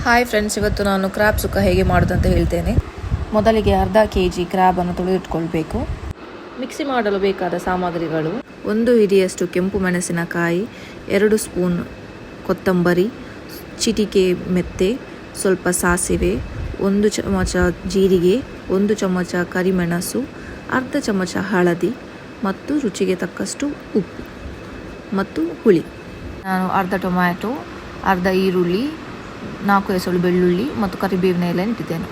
Hi friends, ಇವತ್ತು ನಾನು crab ಸುಕ್ಕ ಹೇಗೆ ಮಾಡೋದು ಅಂತ ಹೇಳ್ತೇನೆ. ಮೊದಲಿಗೆ ಅರ್ಧ kg ಕ್ರ್ಯಾಬನ್ನು ತೊಳೆದಿಟ್ಕೊಳ್ಬೇಕು. ಮಿಕ್ಸಿ ಮಾಡಲು ಬೇಕಾದ ಸಾಮಗ್ರಿಗಳು: 1 ಹಿಡಿಯಷ್ಟು ಕೆಂಪು ಮೆಣಸಿನಕಾಯಿ, 2 ಸ್ಪೂನ್ ಕೊತ್ತಂಬರಿ, ಚಿಟಿಕೆ ಮೆಂತೆ, ಸ್ವಲ್ಪ ಸಾಸಿವೆ, 1 ಚಮಚ ಜೀರಿಗೆ, 1 ಚಮಚ ಕರಿಮೆಣಸು, ಅರ್ಧ ಚಮಚ ಹಳದಿ ಮತ್ತು ರುಚಿಗೆ ತಕ್ಕಷ್ಟು ಉಪ್ಪು ಮತ್ತು ಹುಳಿ. ನಾನು ಅರ್ಧ ಟೊಮ್ಯಾಟೊ, ಅರ್ಧ ಈರುಳ್ಳಿ, 4 ಎಸಳು ಬೆಳ್ಳುಳ್ಳಿ ಮತ್ತು ಕರಿಬೇವಿನ ಎಲೆ ಇಟ್ಟಿದ್ದೇನೆ.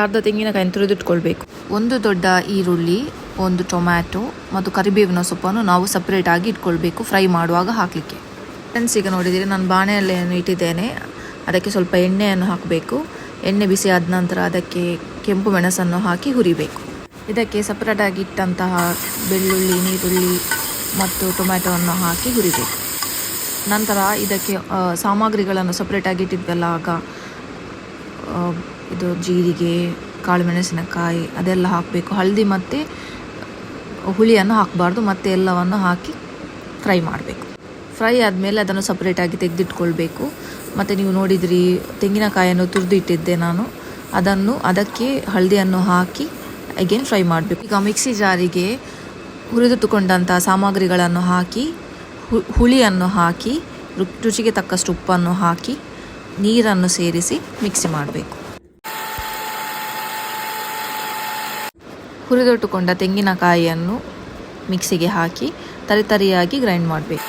ಅರ್ಧ ತೆಂಗಿನಕಾಯಿಯನ್ನು ತುರಿದಿಟ್ಕೊಳ್ಬೇಕು. 1 ದೊಡ್ಡ ಈರುಳ್ಳಿ, 1 ಟೊಮ್ಯಾಟೊ ಮತ್ತು ಕರಿಬೇವಿನ ಸೊಪ್ಪನ್ನು ನಾವು ಸಪ್ರೇಟ್ ಆಗಿ ಇಟ್ಕೊಳ್ಬೇಕು, ಫ್ರೈ ಮಾಡುವಾಗ ಹಾಕಲಿಕ್ಕೆ. ಫ್ರೆಂಡ್ಸ್, ಈಗ ನೋಡಿದರೆ ನಾನು ಬಾಣಲೆಯನ್ನು ಇಟ್ಟಿದ್ದೇನೆ. ಅದಕ್ಕೆ ಸ್ವಲ್ಪ ಎಣ್ಣೆಯನ್ನು ಹಾಕಬೇಕು. ಎಣ್ಣೆ ಬಿಸಿ ಆದ ನಂತರ ಅದಕ್ಕೆ ಕೆಂಪು ಮೆಣಸನ್ನು ಹಾಕಿ ಹುರಿಬೇಕು. ಇದಕ್ಕೆ ಸಪ್ರೇಟಾಗಿ ಇಟ್ಟಂತಹ ಬೆಳ್ಳುಳ್ಳಿ, ನೀರುಳ್ಳಿ ಮತ್ತು ಟೊಮ್ಯಾಟೊವನ್ನು ಹಾಕಿ ಹುರಿಬೇಕು. ನಂತರ ಇದಕ್ಕೆ ಸಾಮಗ್ರಿಗಳನ್ನು ಸಪ್ರೇಟಾಗಿ ಇಟ್ಟಿದ್ವಲ್ಲ, ಆಗ ಇದು ಜೀರಿಗೆ, ಕಾಳು ಮೆಣಸಿನಕಾಯಿ ಅದೆಲ್ಲ ಹಾಕಬೇಕು. ಹಳದಿ ಮತ್ತು ಹುಳಿಯನ್ನು ಹಾಕಬಾರ್ದು. ಮತ್ತು ಎಲ್ಲವನ್ನು ಹಾಕಿ ಫ್ರೈ ಮಾಡಬೇಕು. ಫ್ರೈ ಆದಮೇಲೆ ಅದನ್ನು ಸಪ್ರೇಟಾಗಿ ತೆಗೆದಿಟ್ಕೊಳ್ಬೇಕು. ಮತ್ತು ನೀವು ನೋಡಿದ್ರಿ, ತೆಂಗಿನಕಾಯಿಯನ್ನು ತುರಿದು ಇಟ್ಟಿದ್ದೆ ನಾನು. ಅದಕ್ಕೆ ಹಳದಿಯನ್ನು ಹಾಕಿ ಅಗೇನ್ ಫ್ರೈ ಮಾಡಬೇಕು. ಈಗ ಮಿಕ್ಸಿ ಜಾರಿಗೆ ಹುರಿದಿಟ್ಟುಕೊಂಡಂಥ ಸಾಮಗ್ರಿಗಳನ್ನು ಹಾಕಿ, ಹುಳಿಯನ್ನು ಹಾಕಿ, ರುಚಿಗೆ ತಕ್ಕಷ್ಟು ಉಪ್ಪನ್ನು ಹಾಕಿ, ನೀರನ್ನು ಸೇರಿಸಿ ಮಿಕ್ಸಿ ಮಾಡಬೇಕು. ಹುರಿದಿಟ್ಟುಕೊಂಡ ತೆಂಗಿನಕಾಯಿಯನ್ನು ಮಿಕ್ಸಿಗೆ ಹಾಕಿ ತರಿಯಾಗಿ ಗ್ರೈಂಡ್ ಮಾಡಬೇಕು.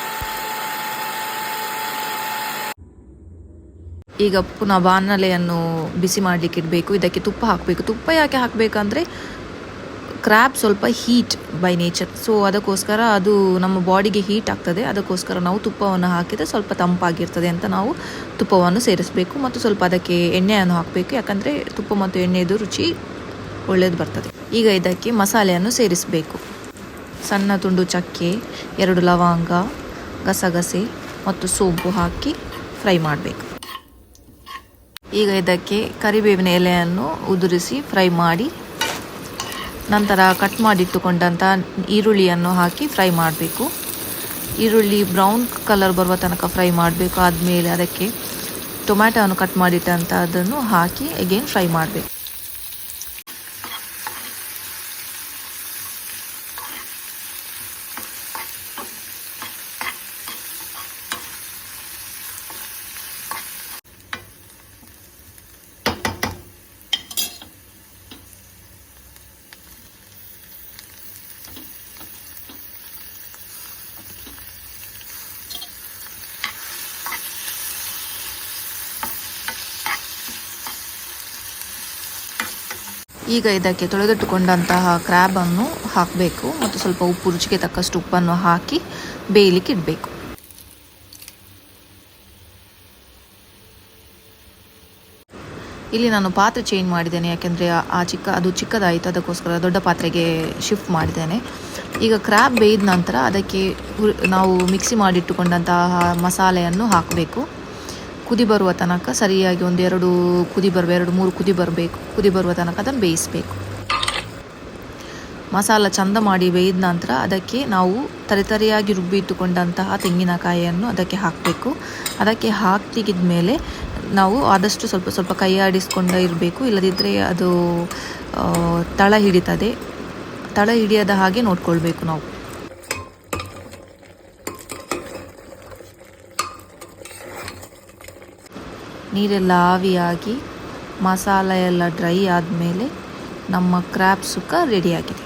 ಈಗ ಪುನಃ ಬಾಣಲೆಯನ್ನು ಬಿಸಿ ಮಾಡಲಿಕ್ಕೆ ಇಡಬೇಕು. ಇದಕ್ಕೆ ತುಪ್ಪ ಹಾಕಬೇಕು. ತುಪ್ಪ ಯಾಕೆ ಹಾಕಬೇಕಂದ್ರೆ ಕ್ರ್ಯಾಬ್ ಸ್ವಲ್ಪ ಹೀಟ್ ಬೈ ನೇಚರ್, ಸೊ ಅದಕ್ಕೋಸ್ಕರ ಅದು ನಮ್ಮ ಬಾಡಿಗೆ ಹೀಟ್ ಆಗ್ತದೆ. ಅದಕ್ಕೋಸ್ಕರ ನಾವು ತುಪ್ಪವನ್ನು ಹಾಕಿದರೆ ಸ್ವಲ್ಪ ತಂಪಾಗಿರ್ತದೆ ಅಂತ ನಾವು ತುಪ್ಪವನ್ನು ಸೇರಿಸಬೇಕು. ಮತ್ತು ಸ್ವಲ್ಪ ಅದಕ್ಕೆ ಎಣ್ಣೆಯನ್ನು ಹಾಕಬೇಕು, ಯಾಕಂದರೆ ತುಪ್ಪ ಮತ್ತು ಎಣ್ಣೆದು ರುಚಿ ಒಳ್ಳೆಯದು ಬರ್ತದೆ. ಈಗ ಇದಕ್ಕೆ ಮಸಾಲೆಯನ್ನು ಸೇರಿಸಬೇಕು. ಸಣ್ಣ ತುಂಡು ಚಕ್ಕೆ, 2 ಲವಂಗ, ಗಸಗಸೆ ಮತ್ತು ಸೋಂಪು ಹಾಕಿ ಫ್ರೈ ಮಾಡಬೇಕು. ಈಗ ಇದಕ್ಕೆ ಕರಿಬೇವಿನ ಎಲೆಯನ್ನು ಉದುರಿಸಿ ಫ್ರೈ ಮಾಡಿ, ನಂತರ ಕಟ್ ಮಾಡಿಟ್ಟುಕೊಂಡಂಥ ಈರುಳ್ಳಿಯನ್ನು ಹಾಕಿ ಫ್ರೈ ಮಾಡಬೇಕು. ಈರುಳ್ಳಿ ಬ್ರೌನ್ ಕಲರ್ ಬರುವ ತನಕ ಫ್ರೈ ಮಾಡಬೇಕು. ಆದಮೇಲೆ ಅದಕ್ಕೆ ಟೊಮ್ಯಾಟೊವನ್ನು ಕಟ್ ಮಾಡಿಟ್ಟಂಥದ್ದನ್ನು ಹಾಕಿ ಅಗೇನ್ ಫ್ರೈ ಮಾಡಬೇಕು. ಈಗ ಇದಕ್ಕೆ ತೊಳೆದಿಟ್ಟುಕೊಂಡಂತಹ ಕ್ರ್ಯಾಬನ್ನು ಹಾಕಬೇಕು ಮತ್ತು ಸ್ವಲ್ಪ ಉಪ್ಪು, ರುಚಿಗೆ ತಕ್ಕಷ್ಟು ಉಪ್ಪನ್ನು ಹಾಕಿ ಬೇಯಲಿಕ್ಕೆ ಇಡಬೇಕು. ಇಲ್ಲಿ ನಾನು ಪಾತ್ರೆ ಚೇಂಜ್ ಮಾಡಿದ್ದೇನೆ, ಯಾಕೆಂದರೆ ಅದು ಚಿಕ್ಕದಾಯಿತು. ಅದಕ್ಕೋಸ್ಕರ ದೊಡ್ಡ ಪಾತ್ರೆಗೆ ಶಿಫ್ಟ್ ಮಾಡಿದ್ದೇನೆ. ಈಗ ಕ್ರ್ಯಾಬ್ ಬೇಯ್ದ ನಂತರ ಅದಕ್ಕೆ ನಾವು ಮಿಕ್ಸಿ ಮಾಡಿಟ್ಟುಕೊಂಡಂತಹ ಮಸಾಲೆಯನ್ನು ಹಾಕಬೇಕು. ಕುದಿ ಬರುವ ತನಕ ಸರಿಯಾಗಿ 2 3 ಕುದಿ ಬರಬೇಕು. ಕುದಿ ಬರುವ ತನಕ ಅದನ್ನು ಬೇಯಿಸಬೇಕು. ಮಸಾಲ ಚಂದ ಮಾಡಿ ಬೇಯ್ದ ನಂತರ ಅದಕ್ಕೆ ನಾವು ತರಿಯಾಗಿ ರುಬ್ಬಿ ಇಟ್ಟುಕೊಂಡಂತಹ ತೆಂಗಿನಕಾಯಿಯನ್ನು ಅದಕ್ಕೆ ಹಾಕಬೇಕು. ಅದಕ್ಕೆ ಹಾಕಿದ ಮೇಲೆ ನಾವು ಆದಷ್ಟು ಸ್ವಲ್ಪ ಕೈ ಆಡಿಸ್ಕೊಂಡು ಇರಬೇಕು, ಇಲ್ಲದಿದ್ದರೆ ಅದು ತಳ ಹಿಡಿತದೆ. ತಳ ಹಿಡಿಯದ ಹಾಗೆ ನೋಡ್ಕೊಳ್ಬೇಕು ನಾವು. ನೀರೆಲ್ಲ ಆವಿಯಾಗಿ ಮಸಾಲ ಎಲ್ಲ ಡ್ರೈ ಆದಮೇಲೆ ನಮ್ಮ ಕ್ರ್ಯಾಬ್ ಸುಕ್ಕ ರೆಡಿಯಾಗಿದೆ.